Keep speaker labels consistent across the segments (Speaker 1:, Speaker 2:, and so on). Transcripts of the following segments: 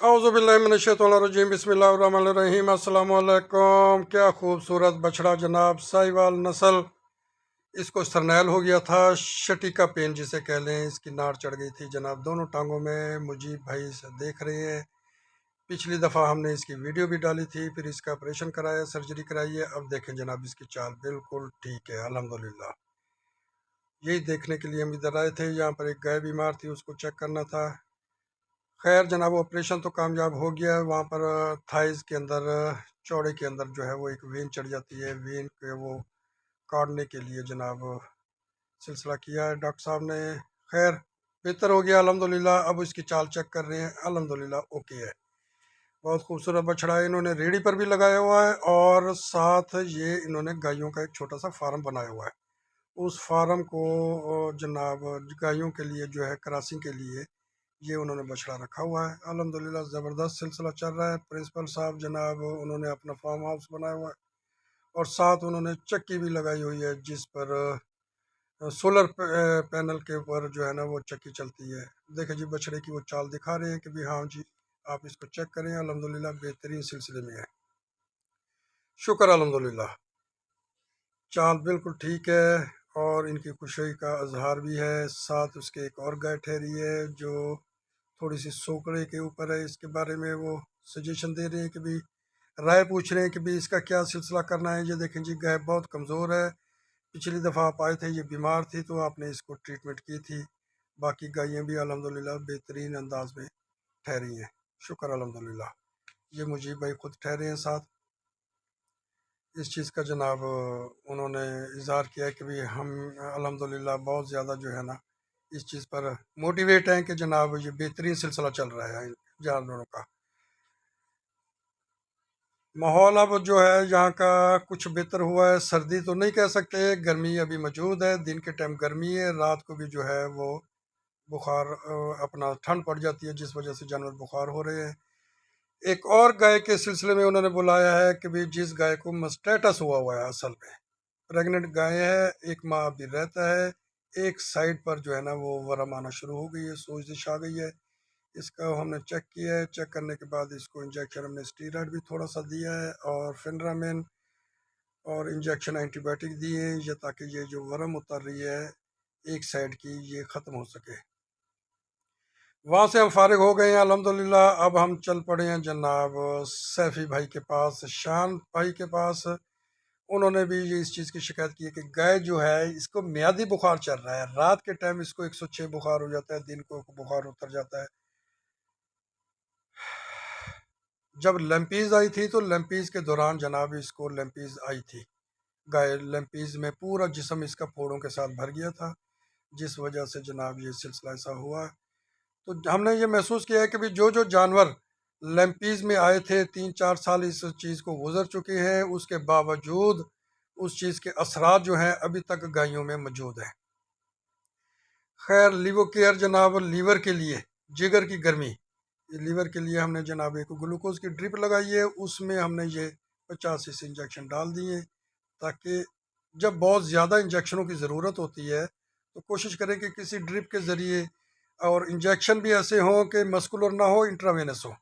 Speaker 1: औज़ुबिल्लाहिमिनश्शैतानिर्रजीम बिस्मिल्लाहिर्रहमानिर्रहीम अस्सलामु अलैकुम। क्या खूबसूरत बछड़ा जनाब, साहिवाल नस्ल। इसको सरनैल हो गया था, शटीका पेन जिसे कह लें, इसकी नाड़ चढ़ गई थी जनाब दोनों टांगों में। मुजीब भाई इसे देख रहे हैं। पिछली दफ़ा हमने इसकी वीडियो भी डाली थी, फिर इसका ऑपरेशन कराया, सर्जरी कराई है। अब देखें जनाब, इसकी चाल बिल्कुल ठीक है अल्हम्दुलिल्लाह। यही देखने के लिए हम इधर आए थे। यहाँ पर एक गाय बीमार थी, उसको चेक करना था। खैर जनाब, ऑपरेशन तो कामयाब हो गया है। वहाँ पर थाइज़ के अंदर, चौड़े के अंदर जो है वो एक वेन चढ़ जाती है। वेन के वो काटने के लिए जनाब सिलसिला किया है डॉक्टर साहब ने। खैर बेहतर हो गया अल्हम्दुलिल्लाह। अब इसकी चाल चेक कर रहे हैं, अल्हम्दुलिल्लाह ओके है। बहुत खूबसूरत बछड़ा है। इन्होंने रेडी पर भी लगाया हुआ है और साथ ये इन्होंने गायों का एक छोटा सा फार्म बनाया हुआ है। उस फार्म को जनाब गायों के लिए जो है क्रॉसिंग के लिए ये उन्होंने बछड़ा रखा हुआ है। अल्हम्दुलिल्लाह ज़बरदस्त सिलसिला चल रहा है। प्रिंसिपल साहब जनाब उन्होंने अपना फार्म हाउस बनाया हुआ है और साथ उन्होंने चक्की भी लगाई हुई है जिस पर सोलर पैनल के ऊपर जो है ना वो चक्की चलती है। देखें जी, बछड़े की वो चाल दिखा रहे हैं कि भी हाँ जी आप इसको चेक करें, अल्हम्दुलिल्लाह बेहतरीन सिलसिले में है। शुक्र अल्हम्दुलिल्लाह, चाल बिल्कुल ठीक है और इनकी खुशी का इजहार भी है। साथ उसके एक और गाय ठहरी है जो थोड़ी सी सोकड़े के ऊपर है। इसके बारे में वो सजेशन दे रहे हैं कि भी राय पूछ रहे हैं कि भी इसका क्या सिलसिला करना है। ये देखें जी, गाय बहुत कमज़ोर है। पिछली दफ़ा आप आए थे, ये बीमार थी तो आपने इसको ट्रीटमेंट की थी। बाकी गायें भी अल्हम्दुलिल्लाह बेहतरीन अंदाज में ठहरी हैं। शुक्र अल्हम्दुलिल्लाह। ये मुझे भाई खुद ठहरे हैं साथ। इस चीज़ का जनाब उन्होंने इज़हार किया है कि भी हम अल्हम्दुलिल्लाह बहुत ज़्यादा जो है ना इस चीज़ पर मोटिवेट हैं कि जनाब ये बेहतरीन सिलसिला चल रहा है जानवरों का। माहौल अब जो है यहाँ का कुछ बेहतर हुआ है। सर्दी तो नहीं कह सकते, गर्मी अभी मौजूद है। दिन के टाइम गर्मी है, रात को भी जो है वो बुखार अपना ठंड पड़ जाती है जिस वजह से जानवर बुखार हो रहे हैं। एक और गाय के सिलसिले में उन्होंने बुलाया है कि भी जिस गाय को मस्टेटस हुआ हुआ है, असल में प्रेग्नेंट गाय है, एक माह अभी रहता है, एक साइड पर जो है ना वो वरम आना शुरू हो गई है, सोजिश आ गई है। इसका हमने चेक किया है। चेक करने के बाद इसको इंजेक्शन हमने स्टीरॉयड भी थोड़ा सा दिया है और फेनरामिन और इंजेक्शन एंटीबायोटिक दिए हैं ये ताकि ये जो वरम उतर रही है एक साइड की ये ख़त्म हो सके। वहाँ से हम फारिग हो गए हैं अल्हम्दुलिल्लाह। अब हम चल पड़े हैं जनाब सैफ़ी भाई के पास, शान भाई के पास। उन्होंने भी ये इस चीज़ की शिकायत की है कि गाय जो है इसको मियादी बुखार चल रहा है। रात के टाइम इसको 106 बुखार हो जाता है, दिन को बुखार उतर जाता है। जब लैंपीज़ आई थी तो लैंपीज़ के दौरान जनाब इसको लैंपीज़ आई थी। गाय लैंपीज़ में पूरा जिस्म इसका फोड़ों के साथ भर गया था जिस वजह से जनाब ये सिलसिला ऐसा हुआ। तो हमने ये महसूस किया है कि भी जो जो जानवर लैंपीज़ में आए थे 3-4 साल इस चीज़ को गुजर चुके हैं, उसके बावजूद उस चीज़ के असरात जो हैं अभी तक गायों में मौजूद हैं। खैर लीवर केयर जनाब, लीवर के लिए जिगर की गर्मी, ये लीवर के लिए हमने जनाब एक ग्लूकोज की ड्रिप लगाई है। उसमें हमने ये 50 सीसी इंजेक्शन डाल दिए ताकि जब बहुत ज़्यादा इंजेक्शनों की ज़रूरत होती है तो कोशिश करें कि किसी ड्रिप के ज़रिए, और इंजेक्शन भी ऐसे हों कि मस्कुलर ना हो, इंट्रावेनस हो।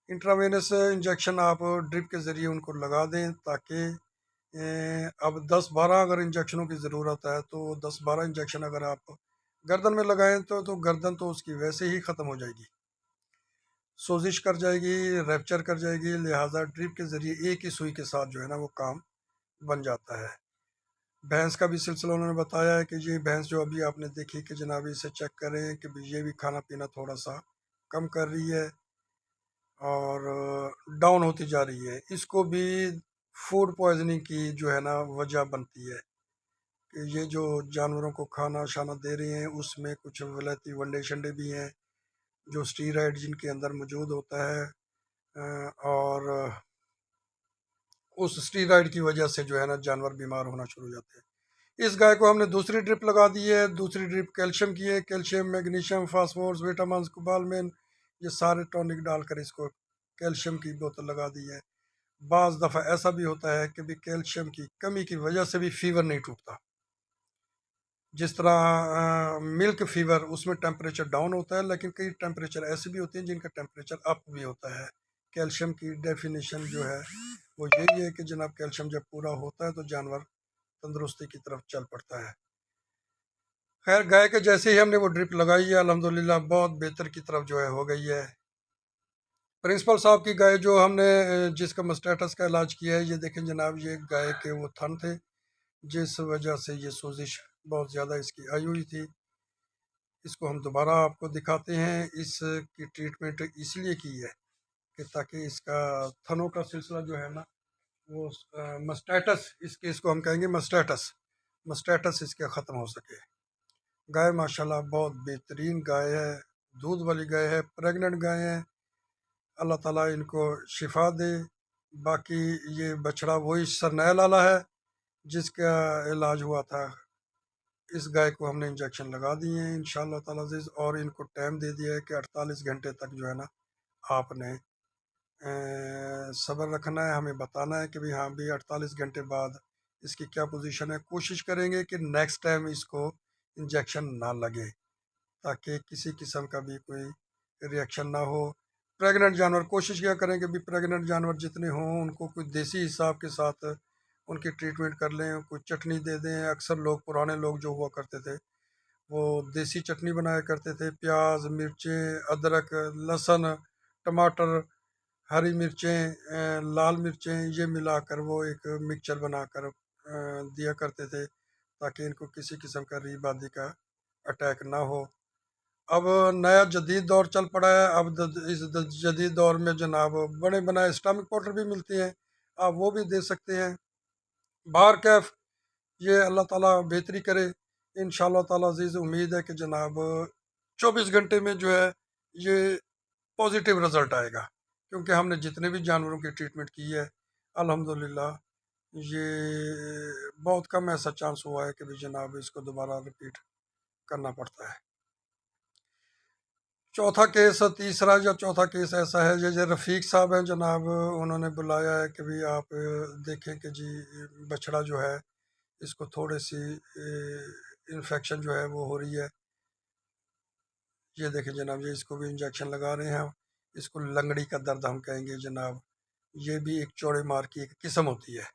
Speaker 1: इंट्रावेनस इंजेक्शन आप ड्रिप के ज़रिए उनको लगा दें ताकि अब 10-12 अगर इंजेक्शनों की ज़रूरत है तो 10-12 इंजेक्शन अगर आप गर्दन में लगाएं तो गर्दन तो उसकी वैसे ही ख़त्म हो जाएगी, सोजिश कर जाएगी, रैप्चर कर जाएगी। लिहाजा ड्रिप के ज़रिए एक ही सुई के साथ जो है ना वो काम बन जाता है। भैंस का भी सिलसिला उन्होंने बताया है कि ये भैंस जो अभी आपने देखी कि जनाब इसे चेक करें कि भी ये भी खाना पीना थोड़ा सा कम कर रही है और डाउन होती जा रही है। इसको भी फूड पॉइजनिंग की जो है ना वजह बनती है कि ये जो जानवरों को खाना शाना दे रहे हैं उसमें कुछ वलैती वंडे शंडे भी हैं जो स्टीरॉयड जिनके अंदर मौजूद होता है और उस स्टीरॉयड की वजह से जो है ना जानवर बीमार होना शुरू हो जाते हैं। इस गाय को हमने दूसरी ड्रिप लगा दी है। दूसरी ड्रिप कैल्शियम की है। Calcium, magnesium, phosphorus, vitamin, cobalamin, ये सारे टॉनिक डालकर इसको कैल्शियम की बोतल लगा दी है। बाज़ दफ़ा ऐसा भी होता है कि भी कैल्शियम की कमी की वजह से भी फीवर नहीं टूटता। جس طرح ملک فیور اس میں ٹیمپریچر ڈاؤن ہوتا ہے، لیکن کئی ٹیمپریچر ایسے بھی ہوتے ہیں جن کا ٹیمپریچر اپ بھی ہوتا ہے۔ کیلشیم کی ڈیفینیشن جو ہے وہ یہی ہے کہ جناب کیلشیم جب پورا ہوتا ہے تو جانور تندرستی کی طرف چل پڑتا ہے۔ خیر گائے کے جیسے ہی ہم نے وہ ڈرپ لگائی ہے الحمدللہ بہت بہتر کی طرف جو ہے ہو گئی ہے۔ پرنسپل صاحب کی گائے جو ہم نے جس کا مسٹیٹس کا علاج کیا ہے، یہ دیکھیں جناب یہ گائے کے وہ تھن تھے جس وجہ سے یہ سوزش بہت زیادہ اس کی آئی ہوئی تھی۔ اس کو ہم دوبارہ آپ کو دکھاتے ہیں۔ اس کی ٹریٹمنٹ اس لیے کی ہے کہ تاکہ اس کا تھنوں کا سلسلہ جو ہے نا وہ مسٹیٹس اس کو ہم کہیں گے مسٹیٹس اس کے ختم ہو سکے۔ گائے ماشاءاللہ بہت بہترین گائے ہے، دودھ والی گائے ہے، پریگننٹ گائے ہے۔ اللہ تعالیٰ ان کو شفا دے۔ باقی یہ بچڑا وہی سرنیل والا ہے جس کا علاج ہوا تھا۔ اس گائے کو ہم نے انجیکشن لگا دیے ہیں انشاءاللہ تعالیٰ عزیز، اور ان کو ٹائم دے دیا ہے کہ 48 گھنٹے تک جو ہے نا آپ نے صبر رکھنا ہے، ہمیں بتانا ہے کہ بھی ہاں بھی 48 گھنٹے بعد اس کی کیا پوزیشن ہے۔ کوشش کریں گے کہ نیکسٹ ٹائم اس کو انجیکشن نہ لگے تاکہ کسی قسم کا بھی کوئی ریئیکشن نہ ہو۔ پریگننٹ جانور کوشش کیا کریں کہ بھی پریگننٹ جانور جتنے ہوں ان کو کوئی دیسی حساب کے ساتھ ان کی ٹریٹمنٹ کر لیں، کوئی چٹنی دے دیں۔ اکثر لوگ پرانے لوگ جو ہوا کرتے تھے وہ دیسی چٹنی بنایا کرتے تھے، پیاز، مرچیں، ادرک، لہسن، ٹماٹر، ہری مرچیں، لال مرچیں، یہ ملا کر وہ ایک مکسچر بنا کر دیا کرتے تھے تاکہ ان کو کسی قسم کا ری بادی کا اٹیک نہ ہو۔ اب نیا جدید دور چل پڑا ہے، اب اس جدید دور میں جناب بنے بنائے اسٹامک پاؤڈر بھی ملتے ہیں، آپ وہ بھی دے سکتے ہیں۔ باہر کیف یہ اللہ تعالیٰ بہتری کرے انشاءاللہ تعالیٰ عزیز۔ امید ہے کہ جناب 24 گھنٹے میں جو ہے یہ پازیٹیو رزلٹ آئے گا، کیونکہ ہم نے جتنے بھی جانوروں کی ٹریٹمنٹ کی ہے الحمدللہ یہ بہت کم ایسا چانس ہوا ہے کہ بھی جناب اس کو دوبارہ رپیٹ کرنا پڑتا ہے۔ چوتھا کیس تیسرا یا چوتھا کیس ایسا ہے، یہ رفیق صاحب ہیں جناب، انہوں نے بلایا ہے کہ بھی آپ دیکھیں کہ جی بچڑا جو ہے اس کو تھوڑی سی انفیکشن جو ہے وہ ہو رہی ہے۔ یہ دیکھیں جناب یہ اس کو بھی انجیکشن لگا رہے ہیں، اس کو لنگڑی کا درد ہم کہیں گے جناب، یہ بھی ایک چوڑے مار کی ایک قسم ہوتی ہے۔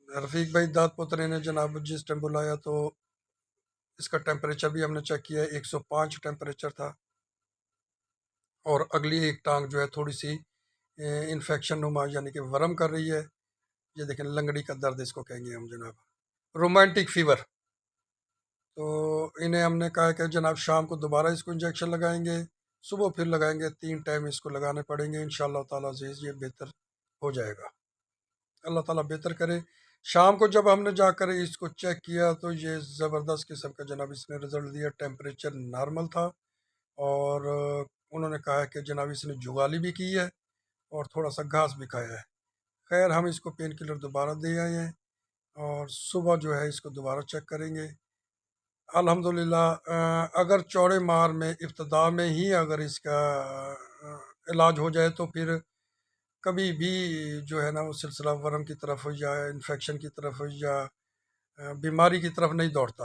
Speaker 1: رفیق بھائی داد پترے نے جناب جس ٹائم بلایا تو اس کا ٹیمپریچر بھی ہم نے چیک کیا ہے، 105 ٹیمپریچر تھا، اور اگلی ایک ٹانگ جو ہے تھوڑی سی انفیکشن نما یعنی کہ ورم کر رہی ہے۔ یہ دیکھیں لنگڑی کا درد اس کو کہیں گے ہم جناب، رومانٹک فیور۔ تو انہیں ہم نے کہا کہ جناب شام کو دوبارہ اس کو انجیکشن لگائیں گے، صبح پھر لگائیں گے، 3 ٹائم اس کو لگانے پڑیں گے انشاءاللہ تعالیٰ عزیز، یہ بہتر ہو جائے گا، اللہ تعالیٰ بہتر کرے۔ شام کو جب ہم نے جا کر اس کو چیک کیا تو یہ زبردست قسم کا جناب اس نے رزلٹ دیا، ٹیمپریچر نارمل تھا، اور انہوں نے کہا کہ جناب اس نے جگالی بھی کی ہے اور تھوڑا سا گھاس بھی کھایا ہے۔ خیر ہم اس کو پین کلر دوبارہ دے آئے ہیں اور صبح جو ہے اس کو دوبارہ چیک کریں گے الحمدللہ۔ اگر چوڑے مار میں ابتدا میں ہی اگر اس کا علاج ہو جائے تو پھر کبھی بھی جو ہے نا وہ سلسلہ ورم کی طرف یا انفیکشن کی طرف یا بیماری کی طرف نہیں دوڑتا۔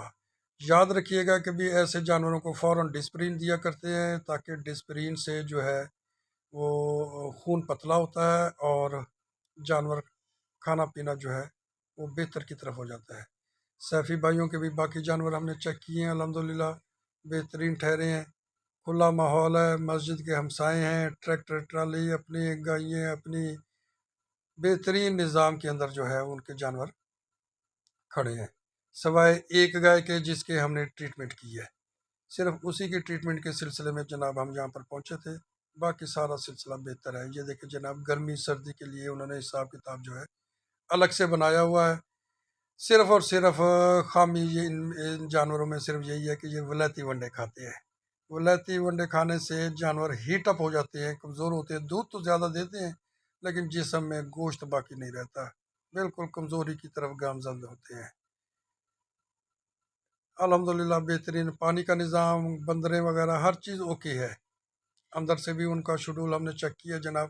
Speaker 1: یاد رکھیے گا کہ بھی ایسے جانوروں کو فوراً ڈسپرین دیا کرتے ہیں تاکہ ڈسپرین سے جو ہے وہ خون پتلا ہوتا ہے اور جانور کھانا پینا جو ہے وہ بہتر کی طرف ہو جاتا ہے۔ سیفی بھائیوں کے بھی باقی جانور ہم نے چیک کیے ہیں الحمدللہ بہترین ٹھہرے ہیں، کھلا ماحول ہے، مسجد کے ہمسائے ہیں، ٹریکٹر ٹرالی اپنی گائیں اپنی بہترین نظام کے اندر جو ہے ان کے جانور کھڑے ہیں، سوائے ایک گائے کے جس کے ہم نے ٹریٹمنٹ کی ہے، صرف اسی کی ٹریٹمنٹ کے سلسلے میں جناب ہم یہاں پر پہنچے تھے، باقی سارا سلسلہ بہتر ہے۔ یہ دیکھیں جناب گرمی سردی کے لیے انہوں نے حساب کتاب جو ہے الگ سے بنایا ہوا ہے، صرف اور صرف خامی یہ ان جانوروں میں صرف یہی ہے کہ یہ ولایتی ونڈے کھاتے ہیں۔ ولایتی ونڈے کھانے سے جانور ہیٹ اپ ہو جاتے ہیں، کمزور ہوتے ہیں، دودھ تو زیادہ دیتے ہیں لیکن جسم میں گوشت باقی نہیں رہتا، بالکل کمزوری کی طرف گامزن ہوتے ہیں۔ الحمدللہ بہترین پانی کا نظام، بندریں وغیرہ ہر چیز اوکے ہے، اندر سے بھی ان کا شیڈول ہم نے چیک کیا جناب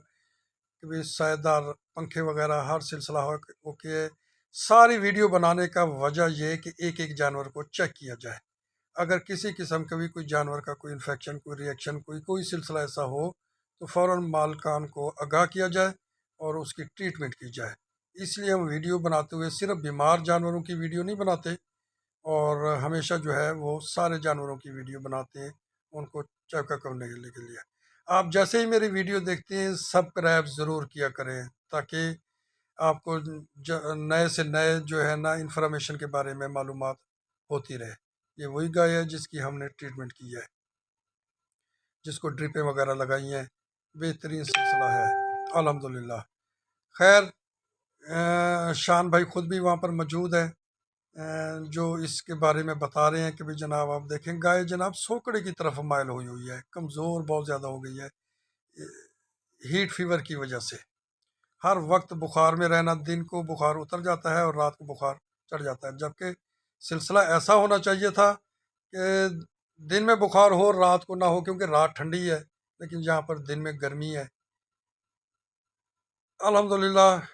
Speaker 1: کہ بھی سائے دار پنکھے وغیرہ ہر سلسلہ اوکے ہے۔ सारी वीडियो बनाने का वजह यह है कि एक एक जानवर को चेक किया जाए। अगर किसी किस्म का भी कोई जानवर का कोई इन्फेक्शन, कोई रिएक्शन, कोई सिलसिला ऐसा हो तो फ़ौरन मालकान को आगाह किया जाए और उसकी ट्रीटमेंट की जाए। इसलिए हम वीडियो बनाते हुए सिर्फ बीमार जानवरों की वीडियो नहीं बनाते, और हमेशा जो है वो सारे जानवरों की वीडियो बनाते हैं उनको चेकअप करने के लिए। आप जैसे ही मेरी वीडियो देखते हैं सब्सक्राइब ज़रूर किया करें, ताकि आपको नए से नए जो है ना इंफॉर्मेशन के बारे में मालूमात होती रहे। ये वही गाय है जिसकी हमने ट्रीटमेंट की है, जिसको ड्रिपें वगैरह लगाई हैं। बेहतरीन सिलसिला है अल्हम्दुलिल्लाह। खैर, शान भाई ख़ुद भी वहाँ पर मौजूद है, जो इसके बारे में बता रहे हैं कि भाई जनाब आप देखें गाय जनाब सोकड़े की तरफ माइल हुई हुई है, कमज़ोर बहुत ज़्यादा हो गई है हीट फीवर की वजह से। हर वक्त बुखार में रहना, दिन को बुखार उतर जाता है और रात को बुखार चढ़ जाता है, जबकि सिलसिला ऐसा होना चाहिए था कि दिन में बुखार हो रात को ना हो, क्योंकि रात ठंडी है लेकिन यहाँ पर दिन में गर्मी है। अल्हम्दुलिल्लाह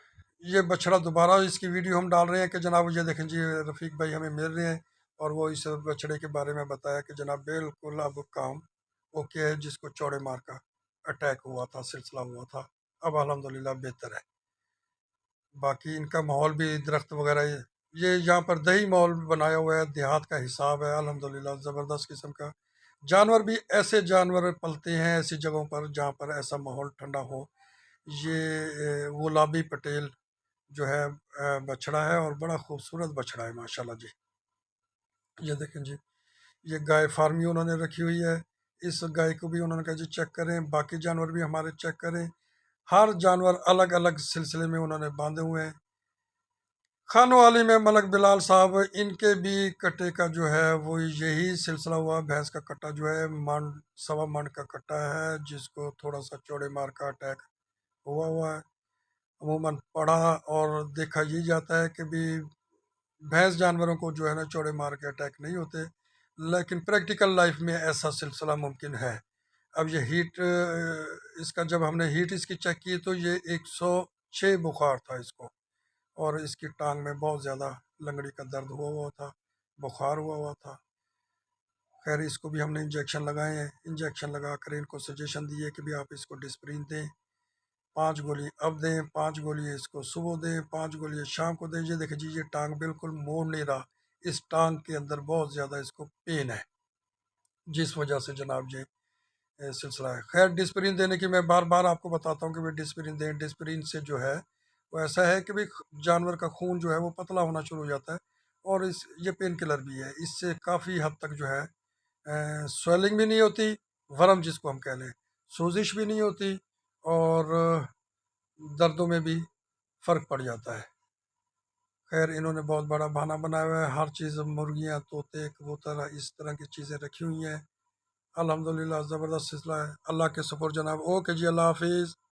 Speaker 1: ये बछड़ा दोबारा इसकी वीडियो हम डाल रहे हैं कि जनाब ये देखें जी रफ़ीक भाई हमें मिल रहे हैं और वो इस बछड़े के बारे में बताया कि जनाब बिल्कुल अब काम ओके है, जिसको चौड़े मार का अटैक हुआ था, सिलसिला हुआ था, अब अल्हम्दुलिल्लाह बेहतर है। बाकी इनका माहौल भी दरख्त वगैरह ये यहाँ पर दही माहौल बनाया हुआ है, देहात का हिसाब है अल्हम्दुलिल्लाह, ज़बरदस्त किस्म का। जानवर भी ऐसे जानवर पलते हैं ऐसी जगहों पर जहाँ पर ऐसा माहौल ठंडा हो। ये गुलाबी पटेल जो है बछड़ा है और बड़ा खूबसूरत बछड़ा है माशाल्लाह जी। ये देखें जी, ये गाय फार्मी उन्होंने रखी हुई है। इस गाय को भी उन्होंने कहा जी चेक करें, बाकी जानवर भी हमारे चेक करें। हर जानवर अलग अलग सिलसिले में उन्होंने बांधे हुए हैं। खानो वाली में मलक बिलाल साहब, इनके भी कट्टे का जो है वो यही सिलसिला हुआ। भैंस का कट्टा जो है मन सवा मन का कट्टा है, जिसको थोड़ा सा चौड़े मार का अटैक हुआ है। अमूमन पढ़ा और देखा यही जाता है कि भी भैंस जानवरों को जो है ना चौड़े मार के अटैक नहीं होते, लेकिन प्रैक्टिकल लाइफ में ऐसा सिलसिला मुमकिन है। अब ये हीट इसका जब हमने हीट इसकी चेक की तो ये 106 बुखार था इसको, और इसकी टांग में बहुत ज़्यादा लंगड़ी का दर्द हुआ था, बुखार हुआ था। खैर इसको भी हमने इंजेक्शन लगाए हैं, इंजेक्शन लगा कर इनको सजेशन दिए कि भी आप इसको डिस्प्रिन दें, 5 गोली अब दें, 5 गोली इसको सुबह दें, 5 गोली शाम को दें। ये देखिए जी ये टांग बिल्कुल मोड़ नहीं रहा, इस टांग के अंदर बहुत ज़्यादा इसको पेन है, जिस वजह से जनाब ये सिलसिला है। खैर डिस्प्रिन देने की मैं बार बार आपको बताता हूँ कि भाई डिस्प्रिन दें। डिस्प्रिन से जो है वो ऐसा है कि भाई जानवर का खून जो है वो पतला होना शुरू हो जाता है, और इस ये पेन किलर भी है। इससे काफ़ी हद तक जो है स्वेलिंग भी नहीं होती, वरम जिसको हम कह लें, सोजिश भी नहीं होती, और दर्दों में भी फ़र्क पड़ जाता है। खैर इन्होंने बहुत बड़ा बहाना बनाया हुआ है, हर चीज़ मुर्गियाँ, तोते, कबूतर इस तरह की चीज़ें रखी हुई हैं। अल्हम्दुलिल्लाह ज़बरदस्त सिलसिला है। अल्लाह के सुपुर जनाब। ओके जी, अल्लाह हाफिज़।